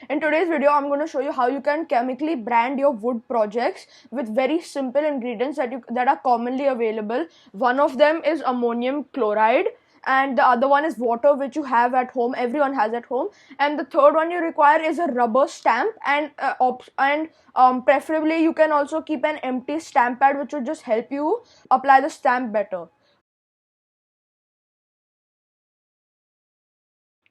In today's video, I'm going to show you how you can chemically brand your wood projects with very simple ingredients that are commonly available. One of them is ammonium chloride, and the other one is water, which you have at home. Everyone has at home. And the third one you require is a rubber stamp, and preferably you can also keep an empty stamp pad, which will just help you apply the stamp better.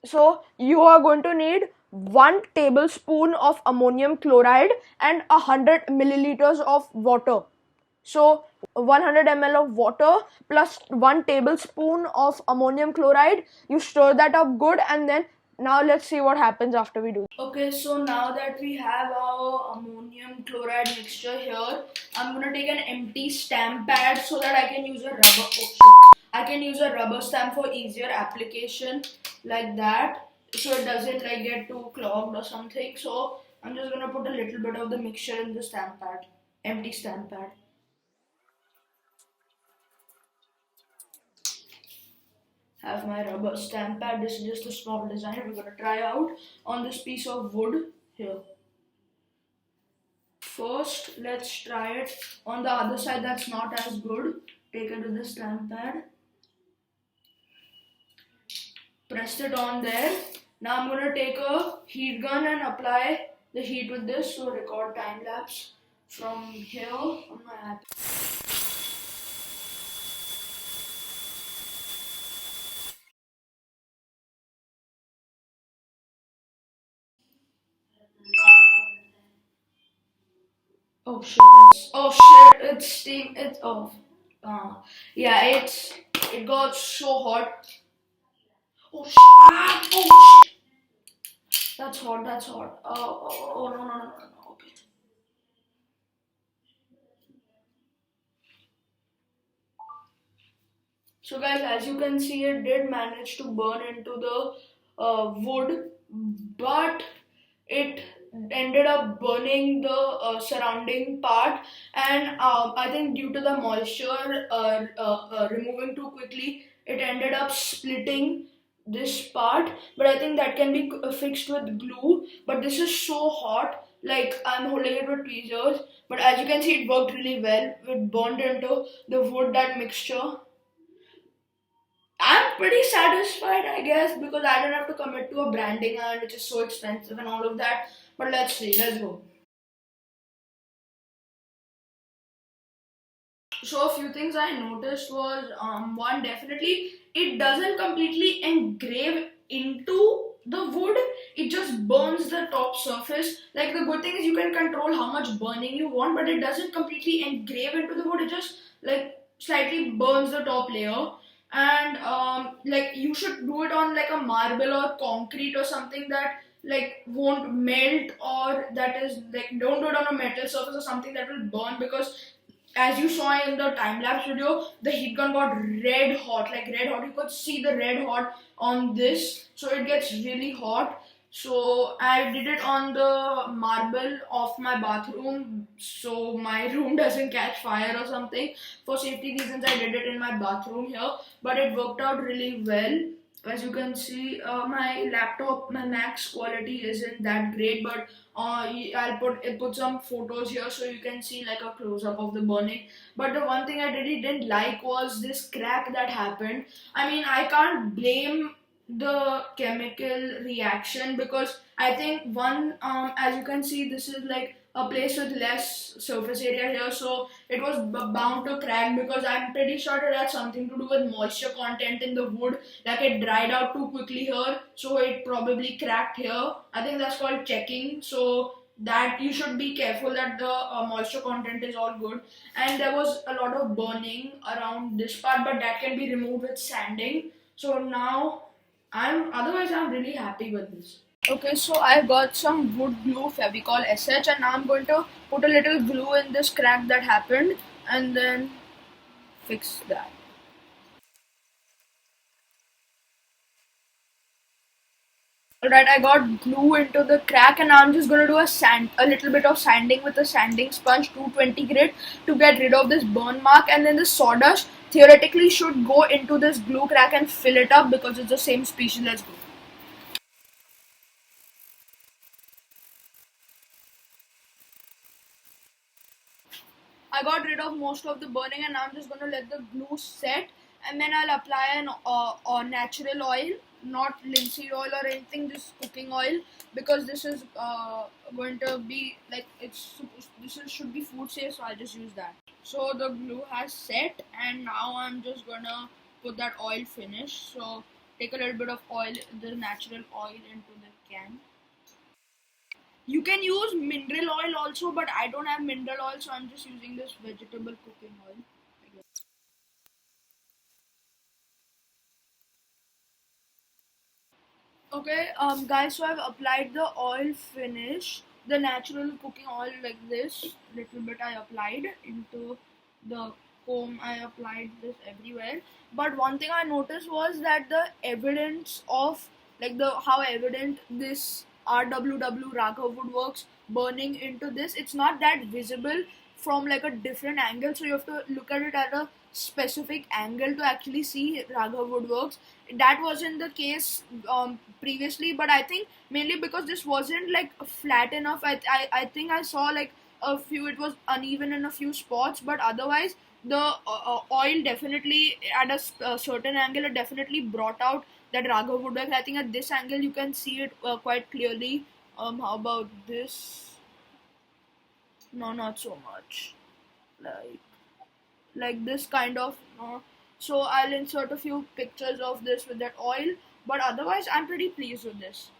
So you are going to need 1 tablespoon of ammonium chloride and 100 milliliters of water. So 100 ml of water plus 1 tablespoon of ammonium chloride. You stir that up good, and then now let's see what happens after we do. Okay, so now that we have our ammonium chloride mixture here, I'm gonna take an empty stamp pad so that I can use a rubber stamp for easier application, like that, so it doesn't like get too clogged or something. So I'm just gonna put a little bit of the mixture in the stamp pad, empty stamp pad. Have my rubber stamp pad. This is just a small design we're gonna try out on this piece of wood here. First, let's try it on the other side that's not as good. Take it to the stamp pad. Press it on there. Now I'm gonna take a heat gun and apply the heat with this. So record time lapse from here on my app. Oh shit, it's steam, it's off. Yeah, it got so hot. Oh shit, that's hot. Oh, no, okay. So guys, as you can see, it did manage to burn into the wood, but it ended up burning the surrounding part, and I think due to the moisture removing too quickly, it ended up splitting this part. But I think that can be fixed with glue. But this is so hot, like I'm holding it with tweezers, but as you can see, it worked really well. It burned into the wood, that mixture. I'm pretty satisfied, I guess, because I don't have to commit to a branding iron, which is so expensive and all of that. But let's see, let's go. So a few things I noticed was, one, definitely it doesn't completely engrave into the wood. It just burns the top surface. Like, the good thing is you can control how much burning you want, but it doesn't completely engrave into the wood. It just like slightly burns the top layer. And like, you should do it on like a marble or concrete or something that like won't melt, or that is like, don't do it on a metal surface or something that will burn, because as you saw in the time-lapse video, the heat gun got red hot, like red hot. You could see the red hot on this, so it gets really hot. So I did it on the marble of my bathroom, so my room doesn't catch fire or something. For safety reasons, I did it in my bathroom here, but it worked out really well. As you can see, my laptop, my Mac's quality isn't that great, but I'll put some photos here so you can see like a close-up of the burning. But the one thing I really didn't like was this crack that happened. I mean, I can't blame the chemical reaction, because I think one, as you can see, this is like a place with less surface area here, so it was bound to crack, because I'm pretty sure it had something to do with moisture content in the wood. Like, it dried out too quickly here, so it probably cracked here. I think that's called checking. So that you should be careful that the moisture content is all good. And there was a lot of burning around this part, but that can be removed with sanding. So now I'm really happy with this. Okay, so I got some wood glue, Fevicol SH, and now I'm going to put a little glue in this crack that happened and then fix that. Alright, I got glue into the crack, and now I'm just going to do a little bit of sanding with a sanding sponge, 220 grit, to get rid of this burn mark. And then the sawdust theoretically should go into this glue crack and fill it up, because it's the same species. Let's go. I got rid of most of the burning, and now I'm just going to let the glue set, and then I'll apply a natural oil, not linseed oil or anything, just cooking oil, because this is going to be like should be food safe, so I'll just use that. So the glue has set, and now I'm just gonna put that oil finish. So take a little bit of oil, the natural oil, into the can. You can use mineral oil also, but I don't have mineral oil, so I'm just using this vegetable cooking oil. Okay, guys, so I've applied the oil finish, the natural cooking oil like this. Little bit I applied into the comb. I applied this everywhere. But one thing I noticed was that the evidence of like the how evident this RWW Raaghav Woodworks burning into this, it's not that visible from like a different angle. So you have to look at it at a specific angle to actually see Raaghav Woodworks. That wasn't the case previously, but I think mainly because this wasn't like flat enough. I think I saw like a few, it was uneven in a few spots, but otherwise the oil definitely at a certain angle, it definitely brought out that Raaghav Woodworks. I think at this angle you can see it quite clearly. How about this? No, not so much. Like this kind of so I'll insert a few pictures of this with that oil, but otherwise I'm pretty pleased with this.